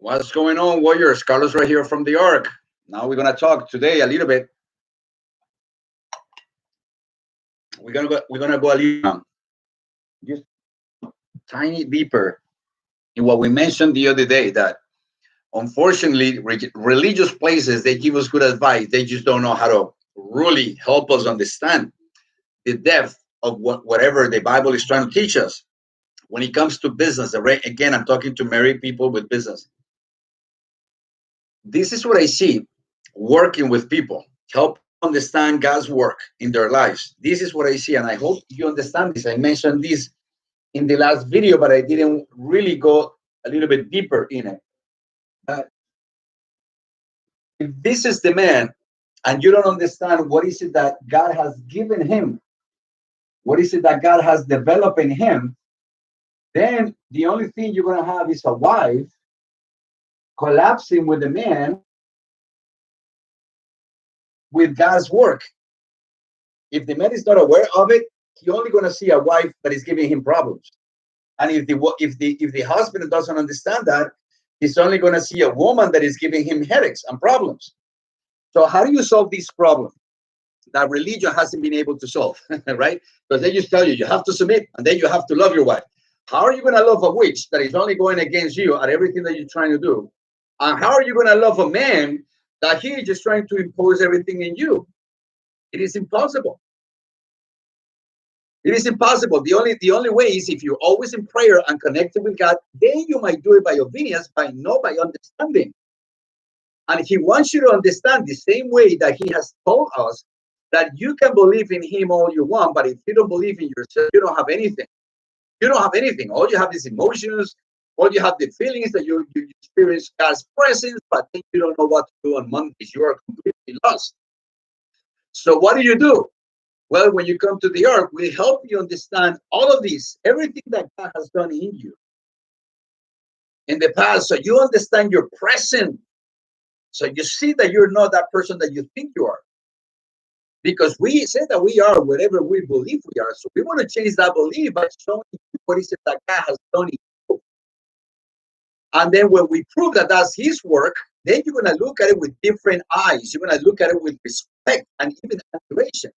What's going on, Warriors? Carlos right here from the ARK. Now we're gonna talk today a little bit. We're gonna go a little just tiny deeper in what we mentioned the other day. That unfortunately, religious places they give us good advice. They just don't know how to really help us understand the depth of whatever the Bible is trying to teach us. When it comes to business, again, I'm talking to married people with business. This is what I see working with people, helping them understand God's work in their lives. This is what I see, and I hope you understand this. I mentioned this in the last video, but I didn't really go a little bit deeper in it. If this is the man, and you don't understand what is it that God has given him, what is it that God has developed in him, then the only thing you're going to have is a wife collapsing with the man with God's work. If the man is not aware of it, you're only going to see a wife that is giving him problems. And if the husband doesn't understand that, he's only going to see a woman that is giving him headaches and problems. So how do you solve this problem that religion hasn't been able to solve, right? Because they just tell you you have to submit and then you have to love your wife. How are you going to love a witch that is only going against you at everything that you're trying to do? And how are you going to love a man that he is just trying to impose everything in you? It is impossible. It is impossible. The only way is if you're always in prayer and connected with God, then you might do it by obedience, by understanding. And he wants you to understand the same way that he has told us that you can believe in him all you want, but if you don't believe in yourself, you don't have anything. You don't have anything. All you have is emotions. All you have the feelings that you experience God's presence, but then you don't know what to do on Mondays. You are completely lost. So what do? Well, when you come to the ARK, we help you understand all of this, everything that God has done in you in the past, so you understand your present. So you see that you're not that person that you think you are. Because we say that we are whatever we believe we are. So we want to change that belief by showing you what is it that God has done in you. And then when we prove that that's his work, then you're going to look at it with different eyes. You're going to look at it with respect and even admiration.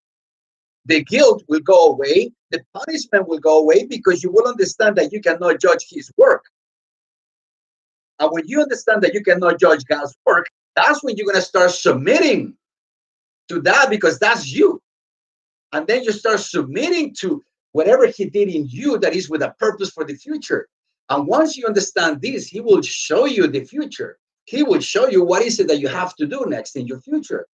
The guilt will go away. The punishment will go away because you will understand that you cannot judge his work. And when you understand that you cannot judge God's work, that's when you're going to start submitting to that because that's you. And then you start submitting to whatever he did in you that is with a purpose for the future. And once you understand this, he will show you the future. He will show you what is it that you have to do next in your future.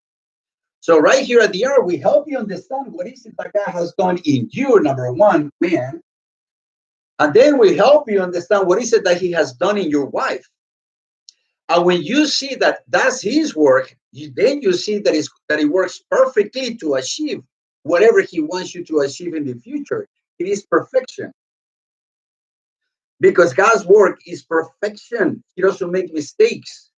So right here at the ARK, we help you understand what is it that God has done in you, number one, man. And then we help you understand what is it that he has done in your wife. And when you see that that's his work, then you see that it works perfectly to achieve whatever he wants you to achieve in the future. It is perfection. Because God's work is perfection. He doesn't make mistakes.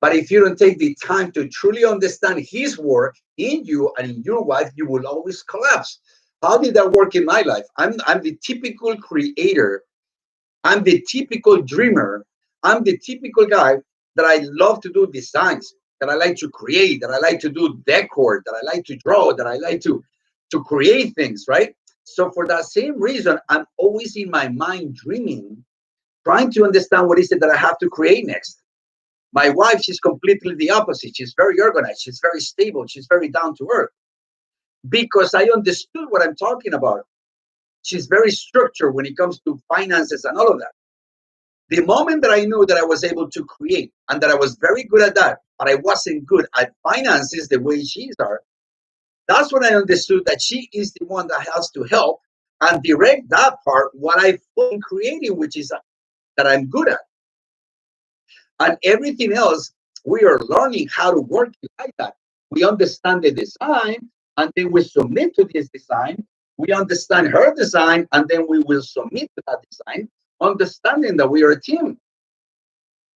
But if you don't take the time to truly understand his work in you and in your wife, you will always collapse. How did that work in my life? I'm the typical creator. I'm the typical dreamer. I'm the typical guy that I love to do designs, that I like to create, that I like to do decor, that I like to draw, that I like to create things, right? So for that same reason, I'm always in my mind dreaming, trying to understand what is it that I have to create next. My wife, she's completely the opposite. She's very organized. She's very stable. She's very down to earth. Because I understood what I'm talking about. She's very structured when it comes to finances and all of that. The moment that I knew that I was able to create and that I was very good at that, but I wasn't good at finances the way she's are, that's when I understood that she is the one that has to help and direct that part, what I've been creating, which is that I'm good at. And everything else, we are learning how to work like that. We understand the design, and then we submit to this design. We understand her design, and then we will submit to that design, understanding that we are a team.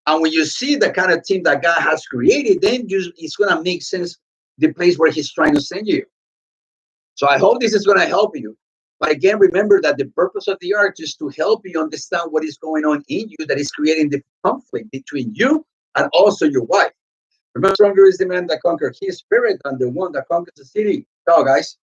And when you see the kind of team that God has created, then it's going to make sense the place where he's trying to send you. So I hope this is going to help you. But again, remember that the purpose of the ark is to help you understand what is going on in you that is creating the conflict between you and also your wife. Remember, stronger is the man that conquers his spirit than the one that conquers the city. Ciao, guys.